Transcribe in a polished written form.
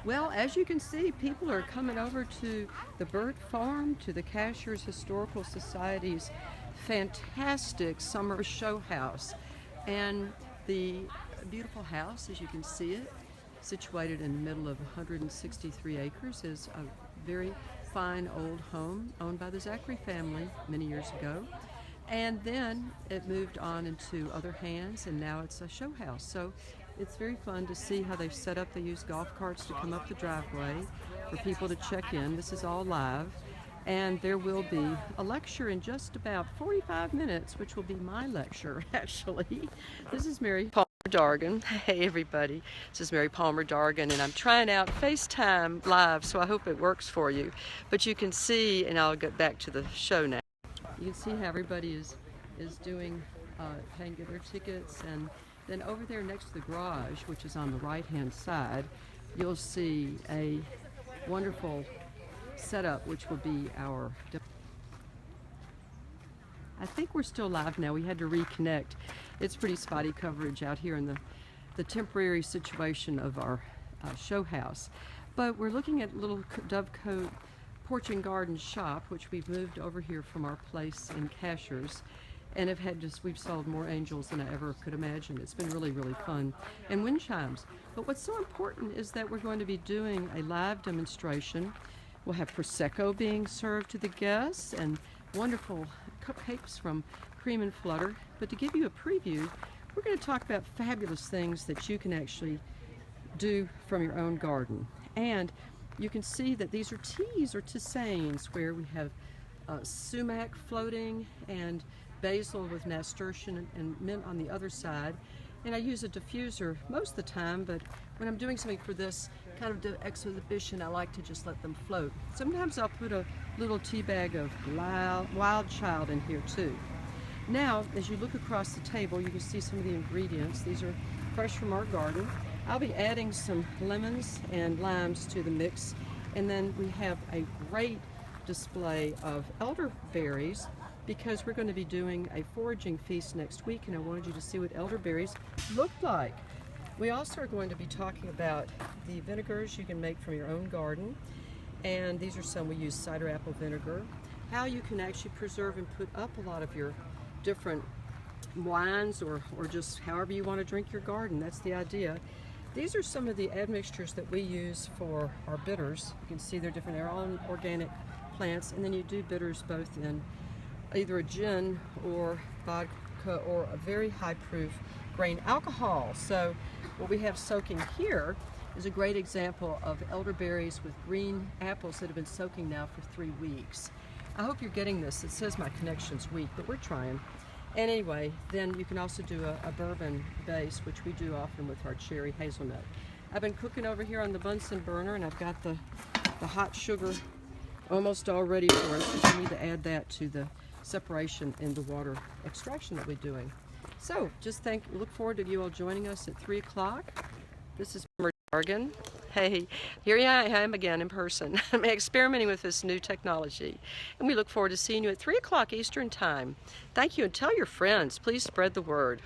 Well, as you can see, people are coming over to the Bird Farm, to the Cashiers Historical Society's fantastic summer show house. And the beautiful house, as you can see it, situated in the middle of 163 acres, is a very fine old home owned by the Zachary family many years ago. And then it moved on into other hands, and now it's a show house. So it's very fun to see how they've set up. They use golf carts to come up the driveway for people to check in. This is all live. And there will be a lecture in just about 45 minutes, which will be my lecture, actually. This is Mary Palmer Dargan. Hey, everybody. This is Mary Palmer Dargan, and I'm trying out FaceTime Live, so I hope it works for you. But you can see, and I'll get back to the show now. You can see how everybody is doing, paying to get their tickets. And then over there next to the garage, which is on the right-hand side, you'll see a wonderful setup, which will be our... I think we're still live now. We had to reconnect. It's pretty spotty coverage out here in the temporary situation of our show house. But we're looking at little Dovecote Porch and Garden Shop, which we've moved over here from our place in Cashiers. And we've sold more angels than I ever could imagine. It's been really, really fun. And wind chimes. But what's so important is that we're going to be doing a live demonstration. We'll have Prosecco being served to the guests and wonderful cupcakes from Cream and Flutter. But to give you a preview, we're going to talk about fabulous things that you can actually do from your own garden. And you can see that these are teas or tisanes, where we have sumac floating and basil with nasturtium and mint on the other side. And I use a diffuser most of the time, but when I'm doing something for this kind of exhibition, I like to just let them float. Sometimes I'll put a little tea bag of wild child in here too. Now, as you look across the table, you can see some of the ingredients. These are fresh from our garden. I'll be adding some lemons and limes to the mix, and then we have a great display of elderberries, because we're going to be doing a foraging feast next week, and I wanted you to see what elderberries look like. We also are going to be talking about the vinegars you can make from your own garden, and these are some. We use cider apple vinegar, how you can actually preserve and put up a lot of your different wines, or just however you want to drink your garden. That's the idea. These are some of the admixtures that we use for our bitters. You can see they're different. They're all organic plants, and then you do bitters both in either a gin or vodka or a very high proof grain alcohol. So what we have soaking here is a great example of elderberries with green apples that have been soaking now for 3 weeks. I hope you're getting this. It says my connection's weak, but we're trying. And anyway, then you can also do a bourbon base, which we do often with our cherry hazelnut. I've been cooking over here on the Bunsen burner, and I've got the hot sugar almost all ready for us, because we need to add that to the separation in the water extraction that we're doing. So just look forward to you all joining us at 3 o'clock. This is Dargan. Hey, here I am again in person. I'm experimenting with this new technology, and we look forward to seeing you at 3 o'clock Eastern Time. Thank you, and tell your friends. Please spread the word.